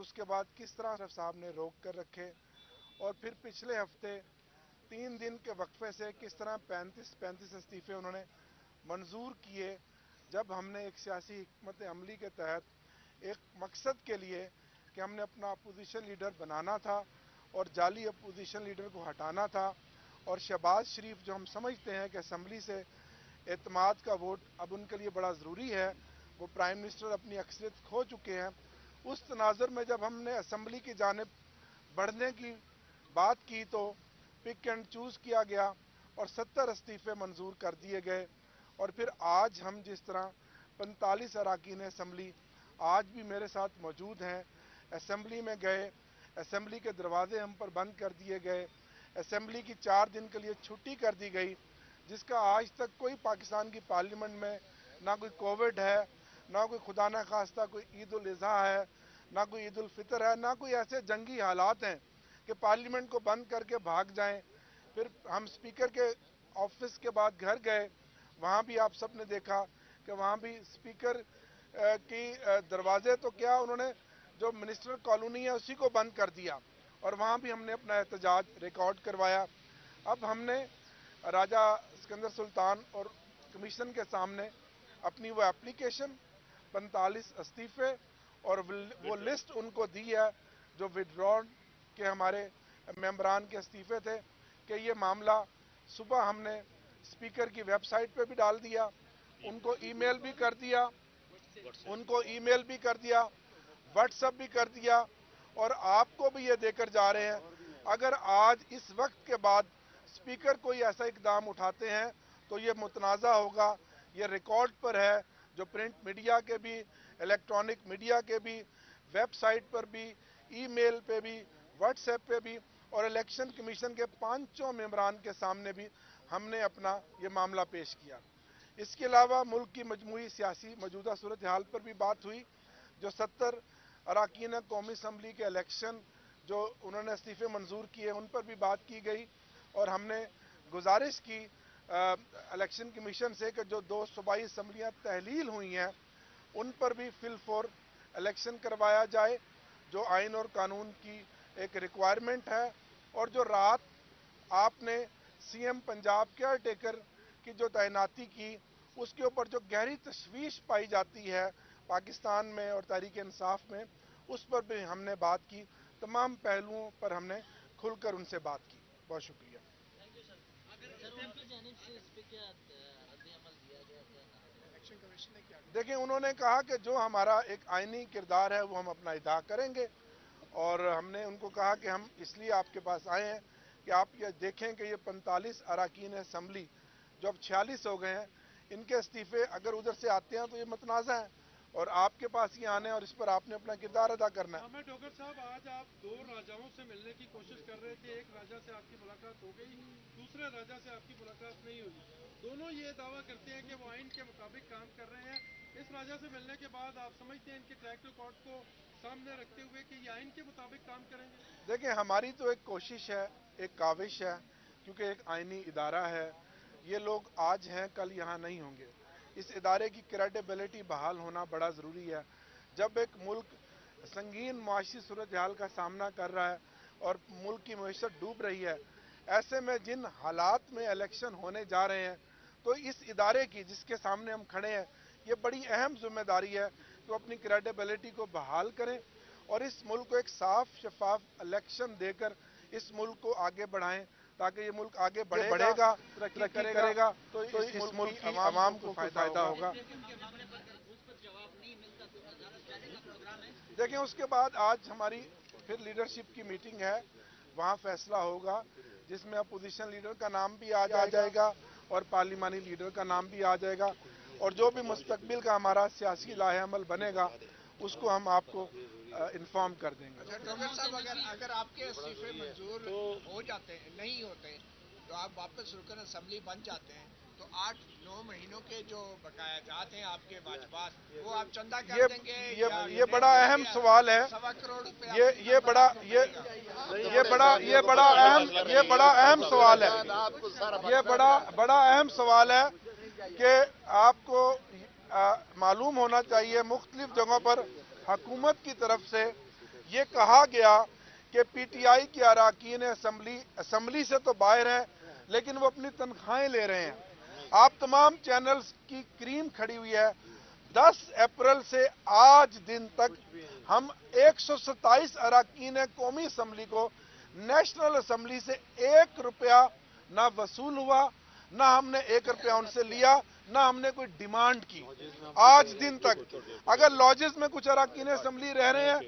اس کے بعد کس طرح صاحب نے روک کر رکھے، اور پھر پچھلے ہفتے 3 دن کے وقفے سے کس طرح 35 استعفے انہوں نے منظور کیے، جب ہم نے ایک سیاسی حکمت عملی کے تحت ایک مقصد کے لیے کہ ہم نے اپنا اپوزیشن لیڈر بنانا تھا اور جعلی اپوزیشن لیڈر کو ہٹانا تھا، اور شہباز شریف جو ہم سمجھتے ہیں کہ اسمبلی سے اعتماد کا ووٹ اب ان کے لیے بڑا ضروری ہے، وہ پرائم منسٹر اپنی اکثریت کھو چکے ہیں، اس تناظر میں جب ہم نے اسمبلی کی جانب بڑھنے کی بات کی تو پک اینڈ چوز کیا گیا اور 70 استعفے منظور کر دیے گئے، اور پھر آج ہم جس طرح 45 اراکین اسمبلی آج بھی میرے ساتھ موجود ہیں، اسمبلی میں گئے، اسمبلی کے دروازے ہم پر بند کر دیے گئے، اسمبلی کی 4 دن کے لیے چھٹی کر دی گئی، جس کا آج تک کوئی پاکستان کی پارلیمنٹ میں نہ کوئی کووڈ ہے، نہ کوئی خدا نہ خواستہ کوئی عید الاضحیٰ ہے، نہ کوئی عید الفطر ہے، نہ کوئی ایسے جنگی حالات ہیں کہ پارلیمنٹ کو بند کر کے بھاگ جائیں۔ پھر ہم اسپیکر کے آفس کے بعد گھر گئے، وہاں بھی آپ سب نے دیکھا کہ وہاں بھی اسپیکر کی دروازے تو کیا انہوں نے جو منسٹر کالونی ہے اسی کو بند کر دیا، اور وہاں بھی ہم نے اپنا احتجاج ریکارڈ کروایا۔ اب ہم نے راجہ سکندر سلطان اور کمیشن کے سامنے اپنی وہ اپلیکیشن 45 استعفے اور وہ لسٹ ان کو دی ہے جو وڈران کے ہمارے ممبران کے استعفے تھے، کہ یہ معاملہ صبح ہم نے اسپیکر کی ویب سائٹ پہ بھی ڈال دیا، ان کو ای میل بھی کر دیا، واٹس ایپ بھی کر دیا، اور آپ کو بھی یہ دے کر جا رہے ہیں۔ اگر آج اس وقت کے بعد اسپیکر کوئی ایسا اقدام اٹھاتے ہیں تو یہ متنازع ہوگا، یہ ریکارڈ پر ہے، جو پرنٹ میڈیا کے بھی، الیکٹرانک میڈیا کے بھی، ویب سائٹ پر بھی، ای میل پہ بھی، واٹس ایپ پہ بھی، اور الیکشن کمیشن کے 5 ممبران کے سامنے بھی ہم نے اپنا یہ معاملہ پیش کیا۔ اس کے علاوہ ملک کی مجموعی سیاسی موجودہ صورتحال پر بھی بات ہوئی، جو 70 اراکین قومی اسمبلی کے الیکشن جو انہوں نے استعفے منظور کیے ان پر بھی بات کی گئی، اور ہم نے گزارش کی الیکشن کمیشن سے کہ جو 2 صوبائی اسمبلیاں تحلیل ہوئی ہیں ان پر بھی فی الفور الیکشن کروایا جائے، جو آئین اور قانون کی ایک ریکوائرمنٹ ہے، اور جو رات آپ نے C M Punjab caretaker کی جو تعیناتی کی، اس کے اوپر جو گہری تشویش پائی جاتی ہے پاکستان میں اور تحریک انصاف میں، اس پر بھی ہم نے بات کی، تمام پہلوؤں پر ہم نے کھل کر ان سے بات کی۔ بہت شکریہ۔ دیکھیں، انہوں نے کہا کہ جو ہمارا ایک آئینی کردار ہے وہ ہم اپنا ادا کریں گے، اور ہم نے ان کو کہا کہ ہم اس لیے آپ کے پاس آئے ہیں کہ آپ یہ دیکھیں کہ یہ 45 اراکین اسمبلی جو اب 46 ہو گئے ہیں، ان کے استعفے اگر ادھر سے آتے ہیں تو یہ متنازع ہیں، اور آپ کے پاس ہی آنے اور اس پر آپ نے اپنا کردار ادا کرنا ہے۔ ہمیں ڈاکٹر صاحب، آج آپ 2 راجاؤں سے ملنے کی کوشش کر رہے تھے، ایک راجہ سے آپ کی ملاقات ہو گئی، دوسرے راجہ سے آپ کی ملاقات نہیں ہوئی، دونوں یہ دعویٰ کرتے ہیں کہ وہ آئین کے مطابق کام کر رہے ہیں۔ اس راجہ سے ملنے کے بعد آپ سمجھتے ہیں ان کے ٹریک ریکارڈ کو سامنے رکھتے ہوئے کہ یہ آئین کے مطابق کام کریں گے؟ دیکھیں، ہماری تو ایک کوشش ہے، ایک کاوش ہے، کیونکہ ایک آئینی ادارہ ہے، یہ لوگ آج ہیں کل یہاں نہیں ہوں گے، اس ادارے کی کریڈیبلٹی بحال ہونا بڑا ضروری ہے۔ جب ایک ملک سنگین معاشی صورتحال کا سامنا کر رہا ہے اور ملک کی معیشت ڈوب رہی ہے، ایسے میں جن حالات میں الیکشن ہونے جا رہے ہیں، تو اس ادارے کی جس کے سامنے ہم کھڑے ہیں، یہ بڑی اہم ذمہ داری ہے کہ وہ اپنی کریڈیبلٹی کو بحال کریں اور اس ملک کو ایک صاف شفاف الیکشن دے کر اس ملک کو آگے بڑھائیں، تاکہ یہ ملک آگے بڑھے گا، ترقی کرے گا، تو اس ملک کی عوام کو فائدہ ہوگا۔ دیکھیں، اس کے بعد آج ہماری پھر لیڈرشپ کی میٹنگ ہے، وہاں فیصلہ ہوگا جس میں اپوزیشن لیڈر کا نام بھی آ جائے گا اور پارلیمانی لیڈر کا نام بھی آ جائے گا، اور جو بھی مستقبل کا ہمارا سیاسی لائحہ عمل بنے گا اس کو ہم آپ کو انفارم کر دیں گے۔ ڈاکٹر صاحب، اگر آپ کے استعفے منظور ہو جاتے ہیں، نہیں ہوتے تو آپ واپس رکن اسمبلی بن جاتے ہیں، تو 8-9 مہینوں کے جو بقایا جات ہیں آپ کے واجبات، وہ آپ چندہ کر دیں گے؟ یہ بڑا اہم سوال ہے، 1.25 کروڑ روپے یہ بڑا اہم سوال ہے، یہ بڑا اہم سوال ہے کہ آپ کو معلوم ہونا چاہیے مختلف جگہوں پر حکومت کی طرف سے یہ کہا گیا کہ پی ٹی آئی کے اراکین اسمبلی سے تو باہر ہیں لیکن وہ اپنی تنخواہیں لے رہے ہیں. آپ تمام چینلز کی کریم کھڑی ہوئی ہے. 10 اپریل سے آج دن تک ہم 127 اراکین قومی اسمبلی کو نیشنل اسمبلی سے 1 روپیہ نہ وصول ہوا، نہ ہم نے 1 روپیہ ان سے لیا، نہ ہم نے کوئی ڈیمانڈ کی آج دن تک. اگر لاجز میں کچھ اراکین اسمبلی رہ رہے ہیں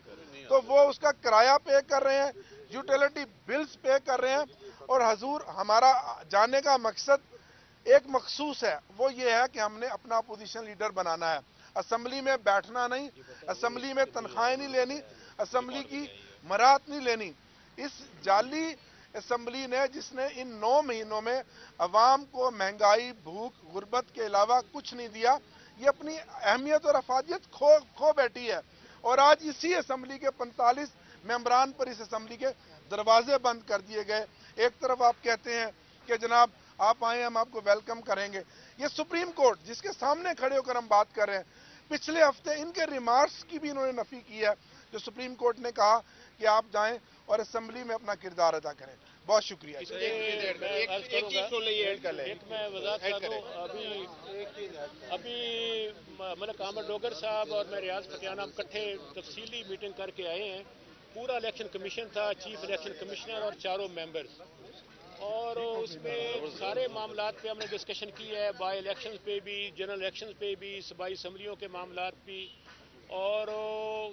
تو وہ اس کا کرایہ پے کر رہے ہیں، یوٹیلیٹی بلز پے کر رہے ہیں. اور حضور ہمارا جانے کا مقصد ایک مخصوص ہے، وہ یہ ہے کہ ہم نے اپنا اپوزیشن لیڈر بنانا ہے. اسمبلی میں بیٹھنا نہیں، اسمبلی میں تنخواہیں نہیں لینی، اسمبلی کی مراعات نہیں لینی. اس جعلی اسمبلی نے جس نے ان 9 مہینوں میں عوام کو مہنگائی، بھوک، غربت کے علاوہ کچھ نہیں دیا، یہ اپنی اہمیت اور افادیت کھو بیٹھی ہے. اور آج اسی اسمبلی کے 45 ممبران پر اس اسمبلی کے دروازے بند کر دیے گئے. ایک طرف آپ کہتے ہیں کہ جناب آپ آئیں ہم آپ کو ویلکم کریں گے. یہ سپریم کورٹ جس کے سامنے کھڑے ہو کر ہم بات کر رہے ہیں، پچھلے ہفتے ان کے ریمارکس کی بھی انہوں نے نفی کی ہے، جو سپریم کورٹ نے کہا کہ آپ جائیں اور اسمبلی میں اپنا کردار ادا کریں. بہت شکریہ. میں وضاحت کر دوں. ابھی ملک احمد ڈوگر صاحب اور میں ریاض پٹیانہ اکٹھے تفصیلی میٹنگ کر کے آئے ہیں. پورا الیکشن کمیشن تھا، چیف الیکشن کمشنر اور 4 ممبرز، اور اس میں سارے معاملات پہ ہم نے ڈسکشن کی ہے، بائی الیکشنز پہ بھی، جنرل الیکشنز پہ بھی، صوبائی اسمبلیوں کے معاملات بھی. اور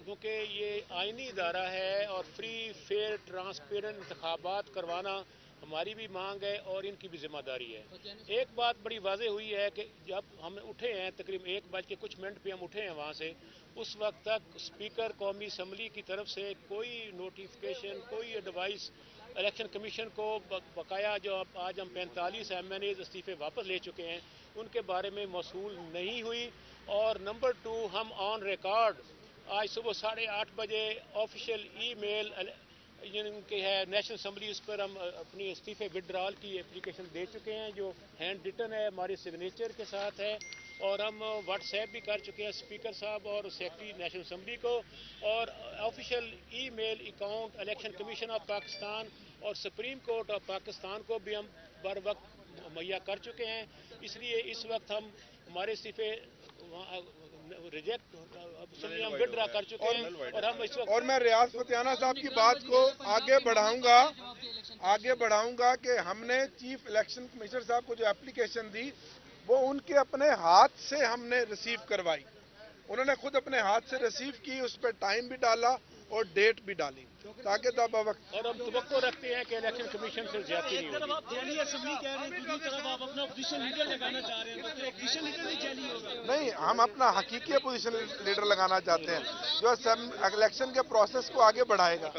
کیونکہ یہ آئینی ادارہ ہے اور فری فیئر ٹرانسپیرنٹ انتخابات کروانا ہماری بھی مانگ ہے اور ان کی بھی ذمہ داری ہے. ایک بات بڑی واضح ہوئی ہے کہ جب ہم اٹھے ہیں تقریباً 1:00 پہ ہم اٹھے ہیں وہاں سے، اس وقت تک اسپیکر قومی اسمبلی کی طرف سے کوئی نوٹیفیکیشن، کوئی ایڈوائس الیکشن کمیشن کو بقایا جو آج ہم 45 ایم این ایز استعفے واپس لے چکے ہیں ان کے بارے میں موصول نہیں ہوئی. اور نمبر 2، ہم آن ریکارڈ آج صبح 8:30 بجے آفیشیل ای میل جن کے ہے نیشنل اسمبلی، اس پر ہم اپنی استعفے وڈرال کی اپلیکیشن دے چکے ہیں جو ہینڈ ریٹن ہے، ہماری سگنیچر کے ساتھ ہے. اور ہم واٹس ایپ بھی کر چکے ہیں اسپیکر صاحب اور سیکرٹری نیشنل اسمبلی کو. اور official email account election commission of Pakistan اور سپریم کورٹ آف پاکستان کو بھی ہم بر وقت مہیا کر چکے ہیں. اس لیے اس وقت ہم ہمارے استعفے ریجیکٹ ہم وڈرا کر چکے ہیں. اور ہم اس وقت اور میں ریاض پٹیانہ صاحب کی بات کو آگے بڑھاؤں گا کہ ہم نے چیف الیکشن کمشنر صاحب کو جو اپلیکیشن دی وہ ان کے اپنے ہاتھ سے ہم نے ریسیو کروائی. انہوں نے خود اپنے ہاتھ سے ریسیو کی، اس پہ ٹائم بھی ڈالا اور ڈیٹ بھی ڈالی تاکہ تب وقت. اور ہم توقع رکھتے ہیں کہ الیکشن کمیشن سے زیادتی نہیں ہوگی. نہیں، ہم اپنا حقیقی اپوزیشن لیڈر لگانا چاہتے ہیں جو الیکشن کے پروسیس کو آگے بڑھائے گا.